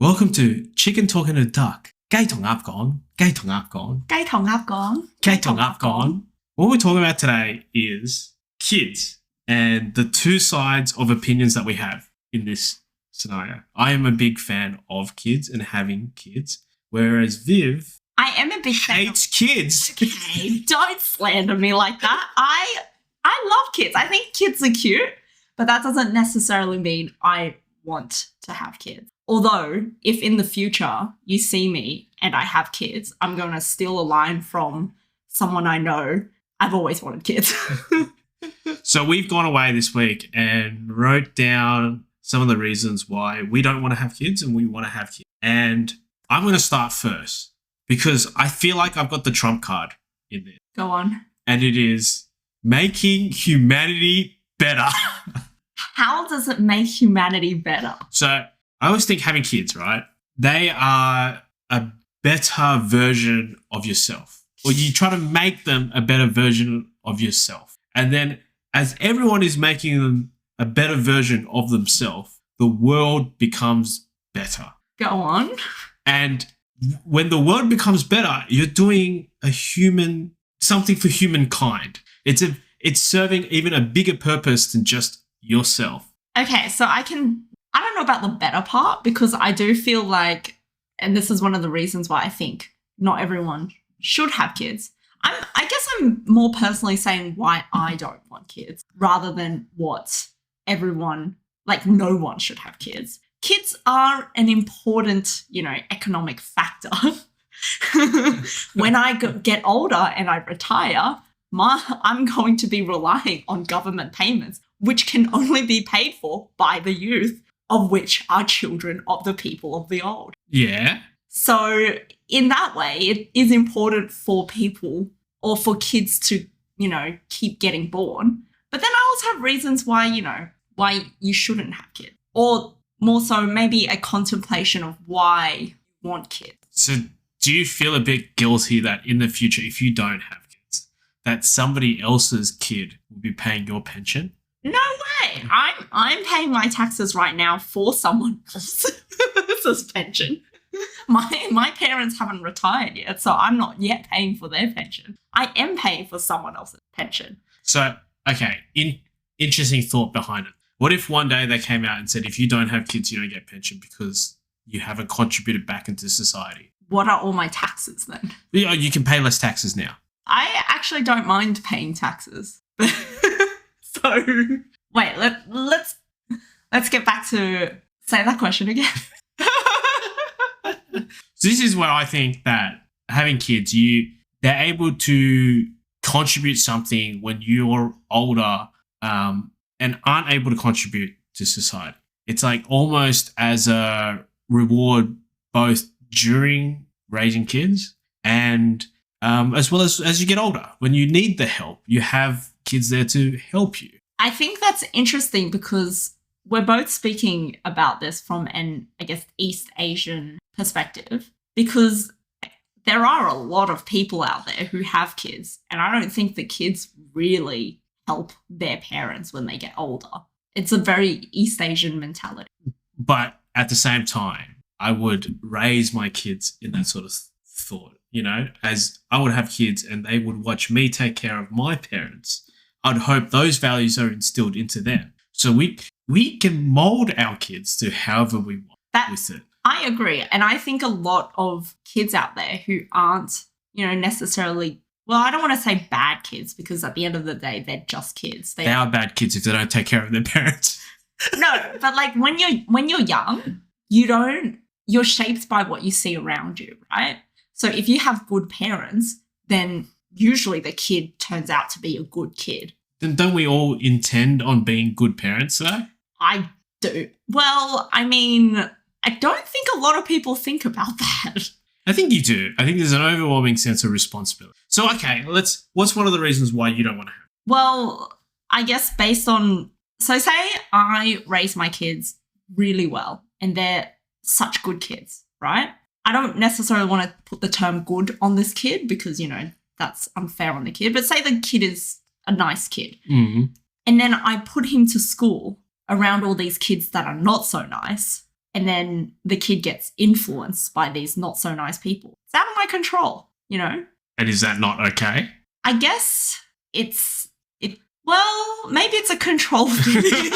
Welcome to Chicken Talking to Duck. 雞同鴨講，雞同鴨講，雞同鴨講，雞同鴨講. What we're talking about today is kids and the two sides of opinions that we have in this scenario. I am a big fan of kids and having kids, whereas Viv I am a big fan hates kids. Okay, don't slander me like that. I love kids. I think kids are cute, but that doesn't necessarily mean I want to have kids. Although, if in the future you see me and I have kids, I'm going to steal a line from someone I know. I've always wanted kids. So we've gone away this week and wrote down some of the reasons why we don't want to have kids and we want to have kids. And I'm going to start first because I feel like I've got the trump card in there. Go on. And it is making humanity better. How does it make humanity better? So I always think having kids, right? They are a better version of yourself. Or you try to make them a better version of yourself. And then as everyone is making them a better version of themselves, the world becomes better. Go on. And when the world becomes better, you're doing something for humankind. It's serving even a bigger purpose than just yourself. Okay, so I don't know about the better part because I do feel like, and this is one of the reasons why I think not everyone should have kids. I guess I'm more personally saying why I don't want kids rather than what everyone, like no one should have kids. Kids are an important, economic factor. When I get older and I retire, I'm going to be relying on government payments, which can only be paid for by the youth, of which are children of the people of the old. Yeah. So in that way, it is important for people or for kids to, keep getting born. But then I also have reasons why, why you shouldn't have kids. Or more so maybe a contemplation of why you want kids. So do you feel a bit guilty that in the future, if you don't have kids, that somebody else's kid will be paying your pension? No way. I'm paying my taxes right now for someone else's pension. My parents haven't retired yet, so I'm not yet paying for their pension. I am paying for someone else's pension. So, okay, interesting thought behind it. What if one day they came out and said, if you don't have kids, you don't get pension because you haven't contributed back into society? What are all my taxes then? You can pay less taxes now. I actually don't mind paying taxes. So, wait, let's get back to say that question again. So this is where I think that having kids, they're able to contribute something when you're older and aren't able to contribute to society. It's like almost as a reward both during raising kids and as well as you get older. When you need the help, you have kids there to help you. I think that's interesting because we're both speaking about this from an, I guess, East Asian perspective because there are a lot of people out there who have kids and I don't think the kids really help their parents when they get older. It's a very East Asian mentality. But at the same time, I would raise my kids in that sort of thought, as I would have kids and they would watch me take care of my parents. I'd hope those values are instilled into them. So we can mold our kids to however we want with it. I agree. And I think a lot of kids out there who aren't, necessarily, well, I don't want to say bad kids because at the end of the day, they're just kids. They are bad kids if they don't take care of their parents. No, but like when you're young, you're shaped by what you see around you, right? So if you have good parents, then usually the kid turns out to be a good kid. Then don't we all intend on being good parents, though? I do. Well, I mean, I don't think a lot of people think about that. I think you do. I think there's an overwhelming sense of responsibility. So, okay, what's one of the reasons why you don't want to have it? Well, I guess so say I raise my kids really well and they're such good kids, right? I don't necessarily want to put the term good on this kid because, that's unfair on the kid. But say the kid is a nice kid. Mm-hmm. And then I put him to school around all these kids that are not so nice. and then the kid gets influenced by these not so nice people. It's out of my control, you know? And is that not okay? I guess well, maybe it's a control thing.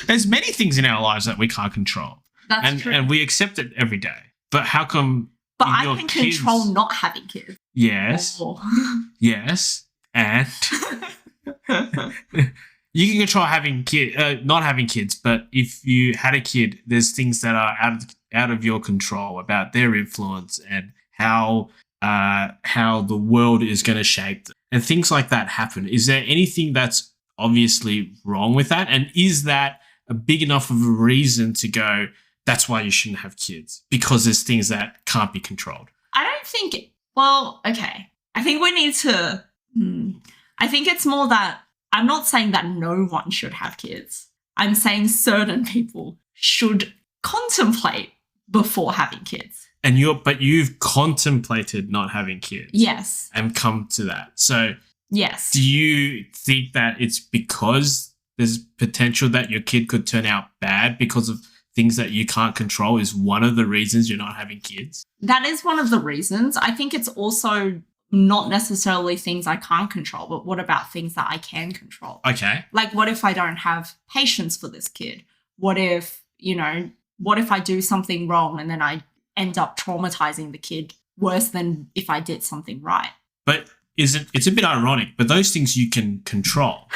There's many things in our lives that we can't control. That's true. And we accept it every day. But how come But I can control not having kids. Yes. Or- Yes. And you can control not having kids, but if you had a kid, there's things that are out of your control about their influence and how the world is going to shape them. And things like that happen. Is there anything that's obviously wrong with that? And is that a big enough of a reason to go, that's why you shouldn't have kids? Because there's things that can't be controlled. I don't think, well, okay. I think we need to, I think it's more that I'm not saying that no one should have kids. I'm saying certain people should contemplate before having kids. But you've contemplated not having kids. Yes. And come to that. So yes. Do you think that it's because there's potential that your kid could turn out bad because of things that you can't control is one of the reasons you're not having kids? That is one of the reasons. I think it's also not necessarily things I can't control, but what about things that I can control? Okay. Like, what if I don't have patience for this kid? What if I do something wrong and then I end up traumatizing the kid worse than if I did something right? But it's a bit ironic, but those things you can control,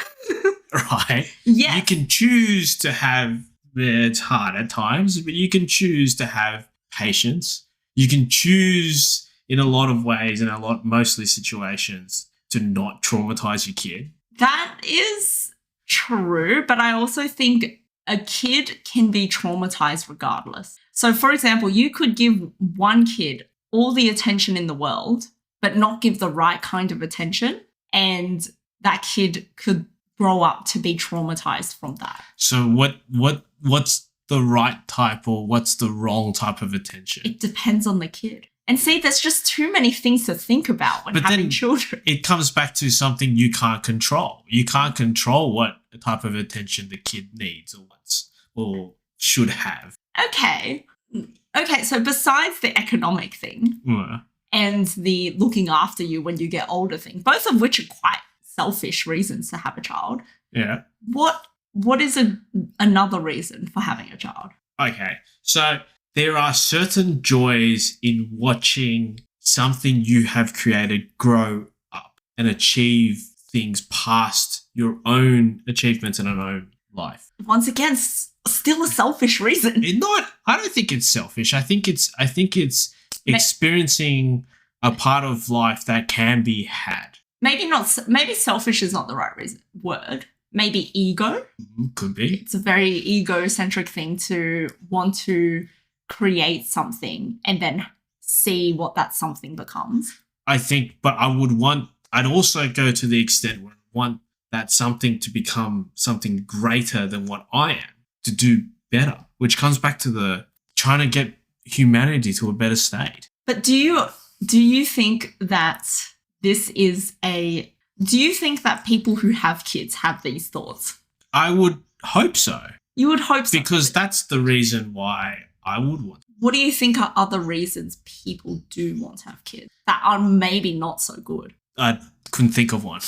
right? Yes. You can choose to have, it's hard at times, but you can choose to have patience. You can choose in a lot of ways, mostly situations, to not traumatize your kid. That is true, but I also think a kid can be traumatized regardless. So, for example, you could give one kid all the attention in the world, but not give the right kind of attention, and that kid could grow up to be traumatized from that. So what's the right type or what's the wrong type of attention? It depends on the kid. And see, there's just too many things to think about when having children. It comes back to something you can't control. You can't control what type of attention the kid needs or should have. Okay, so besides the economic thing and the looking after you when you get older thing, both of which are quite selfish reasons to have a child. Yeah. What is another reason for having a child? Okay, so there are certain joys in watching something you have created grow up and achieve things past your own achievements in your own life. Once again, still a selfish reason. I don't think it's selfish. I think it's experiencing a part of life that can be had. Maybe selfish is not the right word. Maybe ego. Could be. It's a very egocentric thing to want to create something and then see what that something becomes. I think, but I'd also go to the extent where I want that something to become something greater than what I am, to do better, which comes back to the trying to get humanity to a better state. But do you think that do you think that people who have kids have these thoughts? I would hope so. You would hope so. Because that's the reason why I would want. What do you think are other reasons people do want to have kids that are maybe not so good? I couldn't think of one.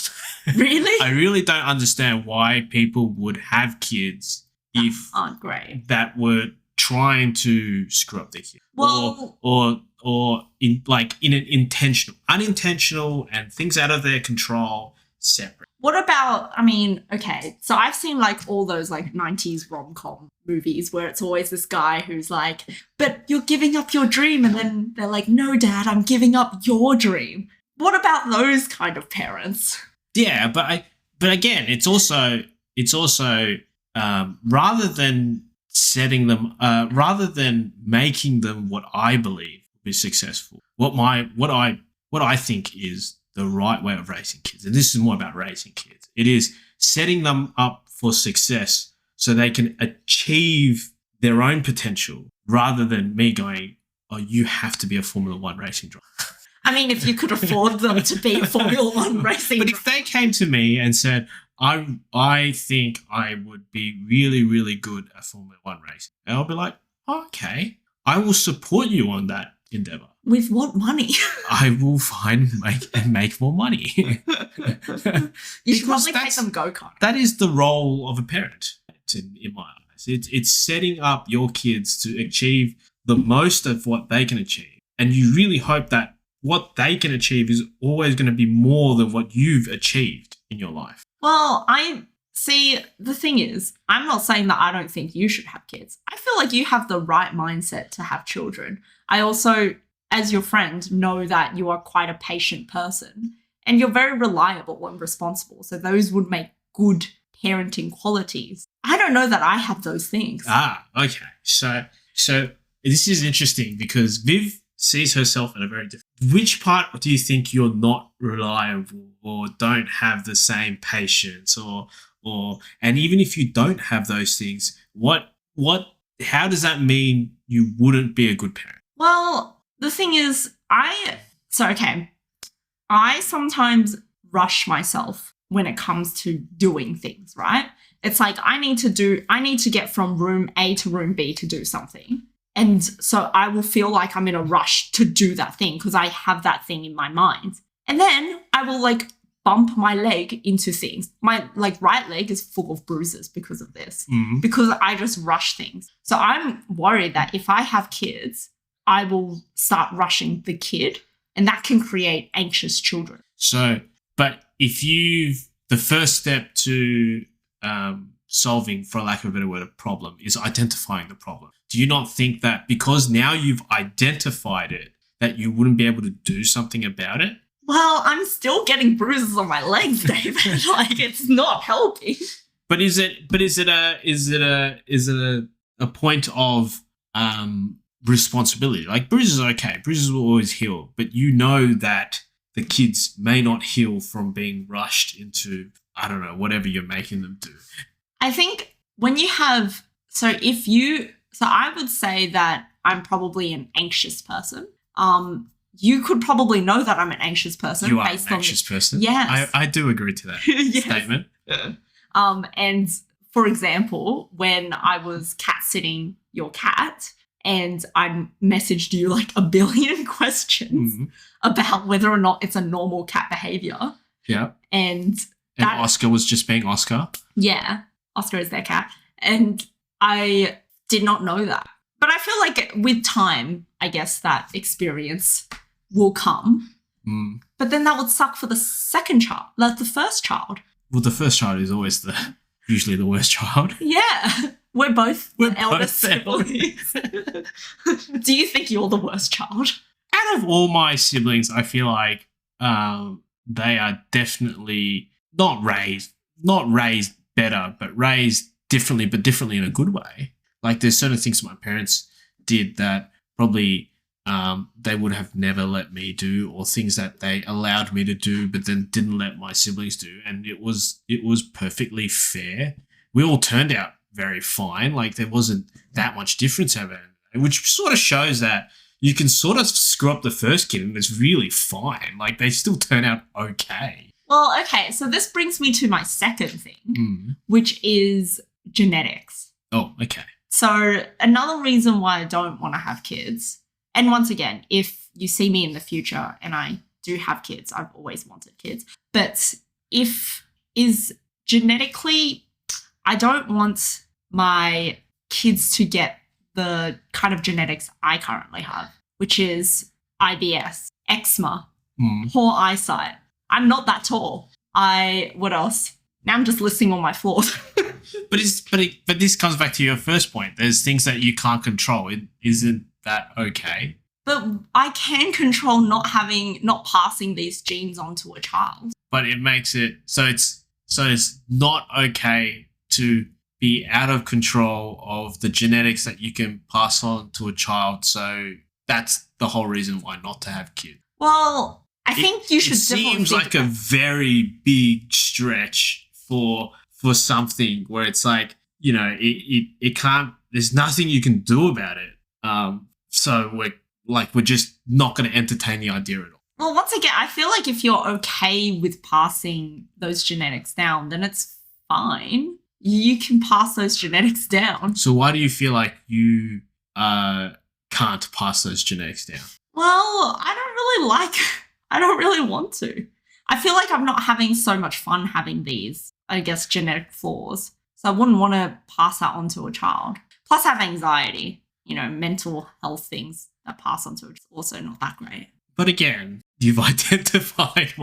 Really? I really don't understand why people would have kids if aren't great. That were trying to screw up their kid. Well, or in an unintentional and things out of their control separate. What about, okay, so I've seen like all those like 90s rom-com movies where it's always this guy who's like, but you're giving up your dream. And then they're like, no, Dad, I'm giving up your dream. What about those kind of parents? Yeah, but again, it's also rather than setting them, rather than making them what I believe will be successful, what I think is the right way of raising kids. And this is more about raising kids. It is setting them up for success so they can achieve their own potential rather than me going, oh, you have to be a Formula One racing driver. If you could afford them to be a Formula One racing driver. But if they came to me and said, I think I would be really, really good at Formula One racing. And I'll be like, oh, okay, I will support you on that endeavor. With what money? I will make more money. You should probably take them go-kart. That is the role of a parent in my eyes. It's setting up your kids to achieve the most of what they can achieve. And you really hope that what they can achieve is always going to be more than what you've achieved in your life. Well, the thing is, I'm not saying that I don't think you should have kids. I feel like you have the right mindset to have children. I also, as your friend, know that you are quite a patient person and you're very reliable and responsible. So those would make good parenting qualities. I don't know that I have those things. Okay. So this is interesting because Viv sees herself in a very different. Which part do you think you're not reliable or don't have the same patience or and even if you don't have those things, how does that mean you wouldn't be a good parent? Well, the thing is, I sometimes rush myself when it comes to doing things, right? It's like I need to get from room A to room B to do something. And so I will feel like I'm in a rush to do that thing because I have that thing in my mind. And then I will like bump my leg into things. My right leg is full of bruises because of this, because I just rush things. So I'm worried that if I have kids, I will start rushing the kid and that can create anxious children. So, but the first step to solving, for lack of a better word, a problem is identifying the problem. Do you not think that because now you've identified it, that you wouldn't be able to do something about it? Well, I'm still getting bruises on my legs, David. Like it's not helping. But is it a point of responsibility? Like bruises are okay. Bruises will always heal, but you know that the kids may not heal from being rushed into, I don't know, whatever you're making them do. I think when you have, so I would say that I'm probably an anxious person. You could probably know that I'm an anxious person. You are an anxious person. Yes. I do agree to that statement. And for example, when I was cat sitting your cat and I messaged you like a billion questions about whether or not it's a normal cat behavior. Yeah. And Oscar was just being Oscar. Yeah. Oscar is their cat. And I did not know that. But I feel like with time, I guess that experience will come. But then that would suck for the second child, like the first child. Well, the first child is always usually the worst child. Yeah. We're both eldest siblings. Do you think you're the worst child? Out of all my siblings, I feel like they are definitely not raised better, but raised differently, but differently in a good way. Like there's certain things my parents did that probably they would have never let me do, or things that they allowed me to do but then didn't let my siblings do, and it was perfectly fair. We all turned out very fine. Like there wasn't that much difference over it, which sort of shows that you can sort of screw up the first kid and it's really fine. Like they still turn out okay. Well, okay, so this brings me to my second thing, which is genetics. Oh, okay. So another reason why I don't want to have kids, and once again, if you see me in the future and I do have kids, I've always wanted kids, but is genetically, I don't want my kids to get the kind of genetics I currently have, which is IBS, eczema, poor eyesight. I'm not that tall. What else? Now I'm just listing all my flaws. But this comes back to your first point. There's things that you can't control. Isn't that okay? But I can control not passing these genes on to a child. But it makes it so it's not okay to be out of control of the genetics that you can pass on to a child. So that's the whole reason why not to have kids. Well, I think you should. It seems like a very big stretch for something where it's like, you know, it can't. There's nothing you can do about it. So we're just not going to entertain the idea at all. Well, once again, I feel like if you're okay with passing those genetics down, then it's fine. You can pass those genetics down. So why do you feel like you can't pass those genetics down? Well, I don't really want to. I feel like I'm not having so much fun having these, I guess, genetic flaws. So I wouldn't want to pass that on to a child. Plus, I have anxiety, mental health things that pass on to it. Also not that great. But again, you've identified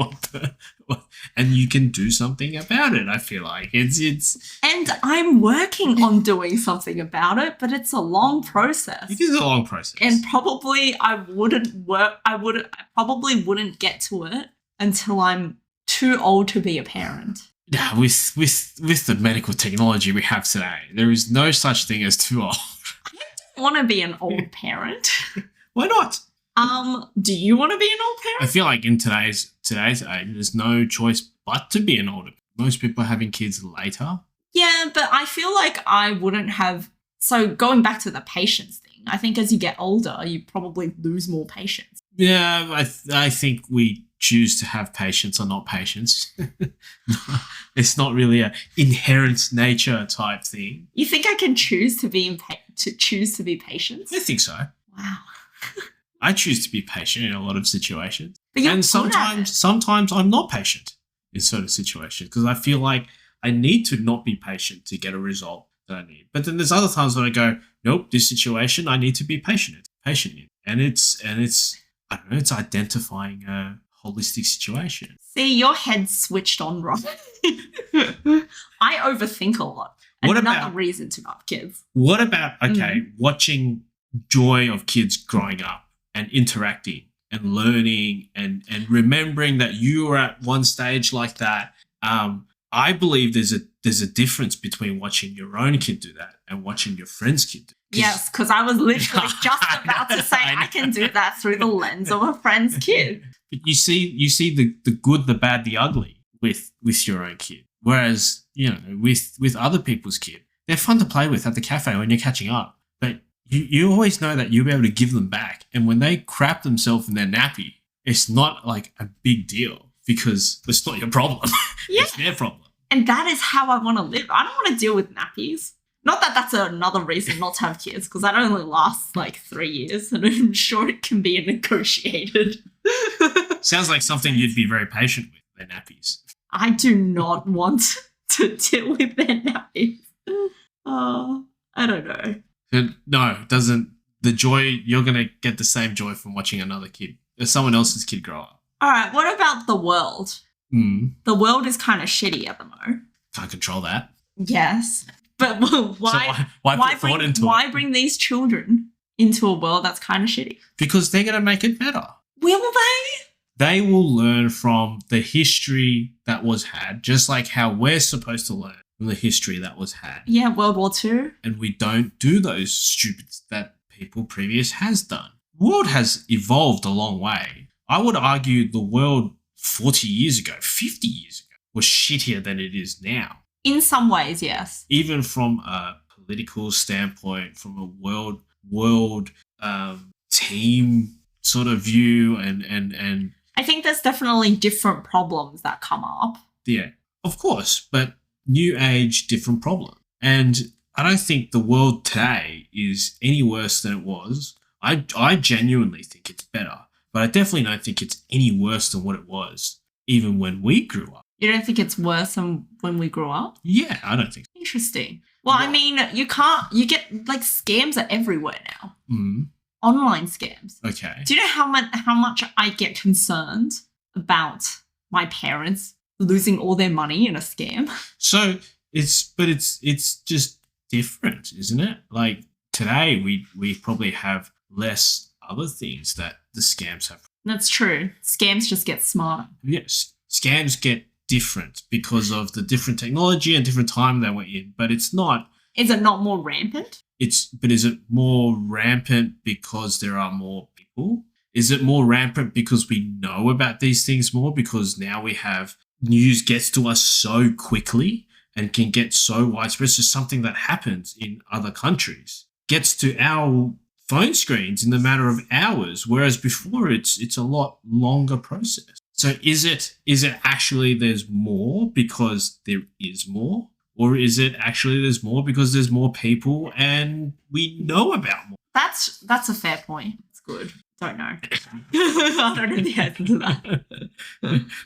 and you can do something about it. I feel like it's. And I'm working on doing something about it, but it's a long process. It is a long process, and probably I probably wouldn't get to it until I'm too old to be a parent. Yeah, with the medical technology we have today, there is no such thing as too old. I don't want to be an old parent. Why not? Do you want to be an old parent? I feel like in today's age, there's no choice but to be an older. Most people are having kids later. Yeah, but I feel like I wouldn't have. So going back to the patience thing, I think as you get older, you probably lose more patience. Yeah, I think we choose to have patience or not patience. It's not really a inherent nature type thing. You think I can choose to be patient? I think so. Wow. I choose to be patient in a lot of situations. But you're and sometimes I'm not patient in certain situations because I feel like I need to not be patient to get a result that I need. But then there's other times when I go, nope, this situation I need to be patient in. And it's I don't know, it's identifying a holistic situation. See, your head's switched on wrong. I overthink a lot. Another reason to not have kids. What about watching joy of kids growing up and interacting and learning and remembering that you were at one stage like that? I believe there's a difference between watching your own kid do that and watching your friend's kid do it. Yes, because I was literally just about to say I can do that through the lens of a friend's kid. But you see the good, the bad, the ugly with your own kid. Whereas, with other people's kid, they're fun to play with at the cafe when you're catching up. But you always know that you'll be able to give them back. And when they crap themselves in their nappy, it's not like a big deal because it's not your problem. Yeah. It's their problem. And that is how I want to live. I don't want to deal with nappies. Not that that's another reason not to have kids, because that only lasts like 3 years, and I'm sure it can be negotiated. Sounds like something you'd be very patient with, their nappies. I do not want to deal with their nappies. I don't know. No, it doesn't. The joy, you're going to get the same joy from watching another kid, someone else's kid grow up. All right, what about the world? The world is kind of shitty at the moment. Can't control that. Yes. But why bring these children into a world that's kind of shitty? Because they're going to make it better. Will they? They will learn from the history that was had, just like how we're supposed to learn from the history that was had. Yeah, World War II. And we don't do those stupids that people previous has done. The world has evolved a long way. I would argue the world 40 years ago, 50 years ago, was shittier than it is now. In some ways, yes. Even from a political standpoint, from a world team sort of view, and I think there's definitely different problems that come up. Yeah, of course, but new age, different problem. And I don't think the world today is any worse than it was. I genuinely think it's better, but I definitely don't think it's any worse than what it was, even when we grew up. You don't think it's worse than when we grew up? Yeah, I don't think so. Interesting. Well, I mean, you get, like, scams are everywhere now. Mm. Online scams. Okay. Do you know how much I get concerned about my parents losing all their money in a scam? So it's just different, isn't it? Like, today we probably have less other things that the scams have. That's true. Scams just get smarter. Yes. Scams get different because of the different technology and different time they were in, but it's not. Is it not more rampant? But is it more rampant because there are more people? Is it more rampant because we know about these things more? Because now we have news gets to us so quickly and can get so widespread. It's just something that happens in other countries. Gets to our phone screens in the matter of hours, whereas before it's a lot longer process. So is it actually there's more because there is more? Or is it actually there's more because there's more people and we know about more? That's a fair point. It's good. Don't know. I don't know the answer to that.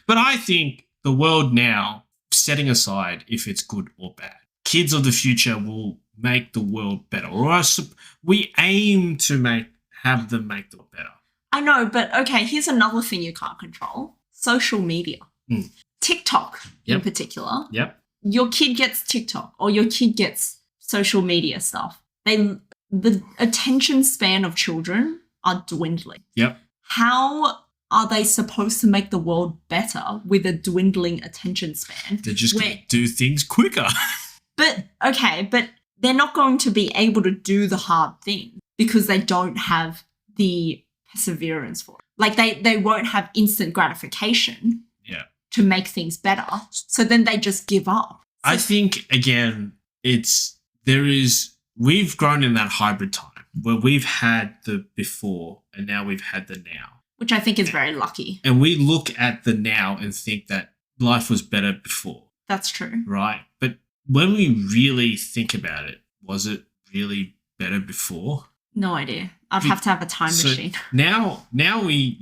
But I think the world now, setting aside if it's good or bad, kids of the future will make the world better. Or we aim to have them make the world better. I know, but okay, here's another thing you can't control. Social media. TikTok in particular. Yep. Your kid gets TikTok or your kid gets social media stuff. The attention span of children are dwindling. Yep. How are they supposed to make the world better with a dwindling attention span? They're just going to do things quicker. But they're not going to be able to do the hard thing because they don't have the perseverance for it. Like they won't have instant gratification to make things better. So then they just give up. I think, again, we've grown in that hybrid time where we've had the before and now we've had the now. Which I think is very lucky. And we look at the now and think that life was better before. That's true. Right? But when we really think about it, was it really better before? No idea. I'd have to have a time machine. Now we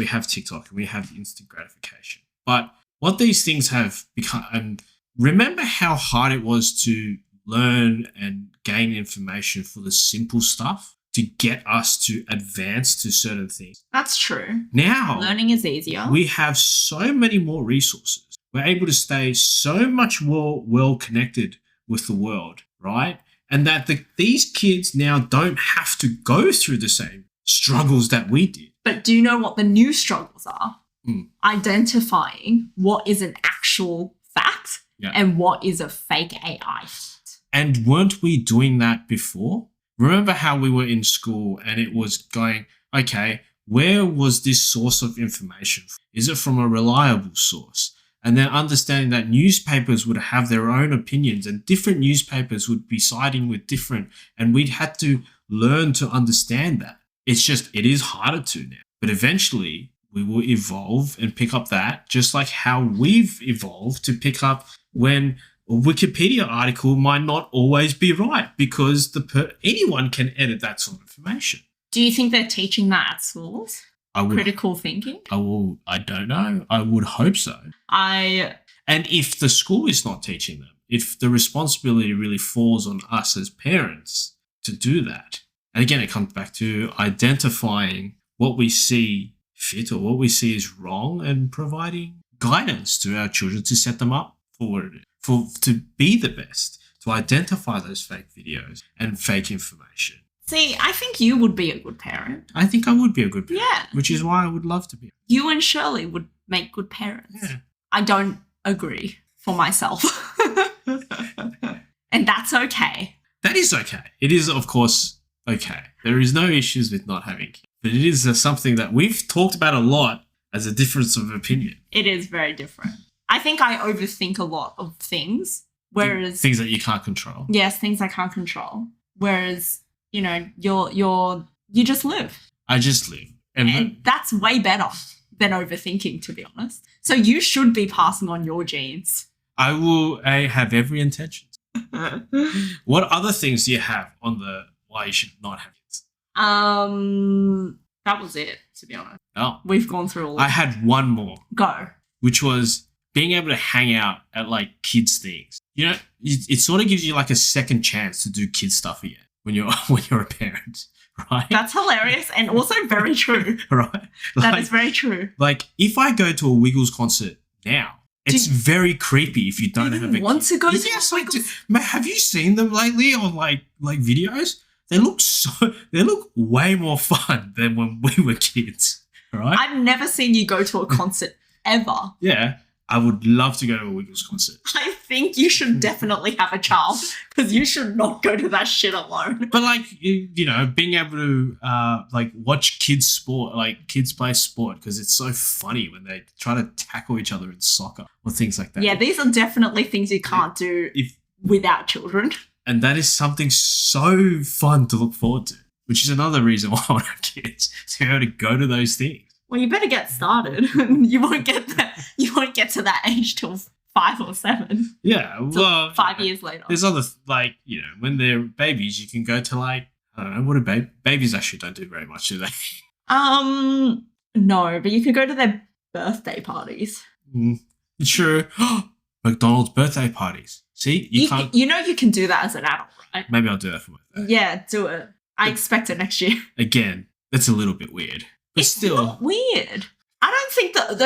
have TikTok and we have instant gratification. But what these things have become, and remember how hard it was to learn and gain information for the simple stuff to get us to advance to certain things. That's true. Now, learning is easier. We have so many more resources. We're able to stay so much more well connected with the world, right? And that these kids now don't have to go through the same struggles that we did. But do you know what the new struggles are? Identifying what is an actual fact and what is a fake AI fact. And weren't we doing that before? Remember how we were in school and it was going, okay, where was this source of information? Is it from a reliable source? And then understanding that newspapers would have their own opinions and different newspapers would be siding with different, and we'd had to learn to understand that. It is harder to now. But eventually we will evolve and pick up that, just like how we've evolved to pick up when a Wikipedia article might not always be right because anyone can edit that sort of information. Do you think they're teaching that at schools? Critical thinking? I don't know. I would hope so. And if the school is not teaching them, if the responsibility really falls on us as parents to do that, and again, it comes back to identifying what we see fit or what we see is wrong and providing guidance to our children to set them up to be the best, to identify those fake videos and fake information. See, I think you would be a good parent. I think I would be a good parent. Yeah. Which is why I would love to be. You and Shirley would make good parents. Yeah. I don't agree for myself. And that's okay. That is okay. It is, of course, okay. There is no issues with not having kids. But it is something that we've talked about a lot as a difference of opinion. It is very different. I think I overthink a lot of things, whereas... Things that you can't control. Yes, things I can't control. Whereas... You know, you just live. I just live. And that's way better than overthinking, to be honest. So you should be passing on your genes. I have every intention. What other things do you have on the why you should not have kids? That was it, to be honest. Oh. We've gone through all of I had one more. Go. Which was being able to hang out at like kids things. You know, it sort of gives you like a second chance to do kids stuff again. When you're a parent, right? That's hilarious and also very true. Right? That is very true. Like, if I go to a Wiggles concert now, it's very creepy if you don't have a kid. Want to go to Wiggles? Have you seen them lately on like videos? They look way more fun than when we were kids, right? I've never seen you go to a concert ever. Yeah. I would love to go to a Wiggles concert. I think you should definitely have a child because you should not go to that shit alone. But like, you know, being able to like watch kids play sport because it's so funny when they try to tackle each other in soccer or things like that. Yeah, these are definitely things you can't do without children. And that is something so fun to look forward to. which is another reason why I want to have kids, to be able to go to those things. Well, you better get started. You won't get that. You won't get to that age till 5 or 7. Yeah, well, 5 years later. There's other when they're babies, you can go to I don't know, what do babies actually don't do very much, do they? No, but you could go to their birthday parties. True. McDonald's birthday parties. See, you can't. You know you can do that as an adult, right? Maybe I'll do that for my birthday. Yeah, do it. I expect it next year. Again, that's a little bit weird, but It's still not weird. I don't think that.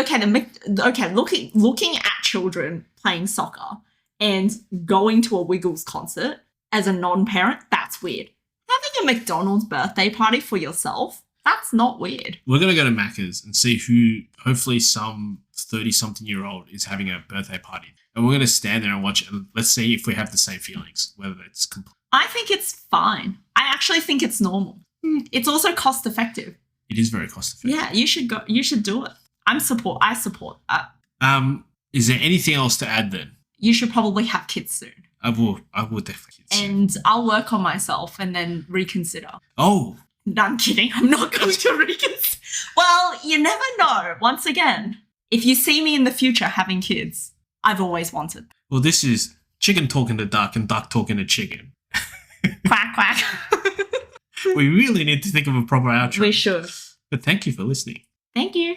Looking at children playing soccer and going to a Wiggles concert as a non-parent, that's weird. Having a McDonald's birthday party for yourself, that's not weird. We're gonna go to Macca's and see who. Hopefully, some 30-something-year-old is having a birthday party, and we're gonna stand there and watch it. And let's see if we have the same feelings. Whether it's complete. I think it's fine. I actually think it's normal. It's also cost effective. It is very cost effective. Yeah, you should go. You should do it. I support that. Is there anything else to add then? You should probably have kids soon. I will definitely have kids soon. And I'll work on myself and then reconsider. Oh. No, I'm kidding. I'm not going to reconsider. Well, you never know. Once again, if you see me in the future having kids, I've always wanted. Well, this is chicken talking to duck and duck talking to chicken. Quack, quack. We really need to think of a proper outro. We should. But thank you for listening. Thank you.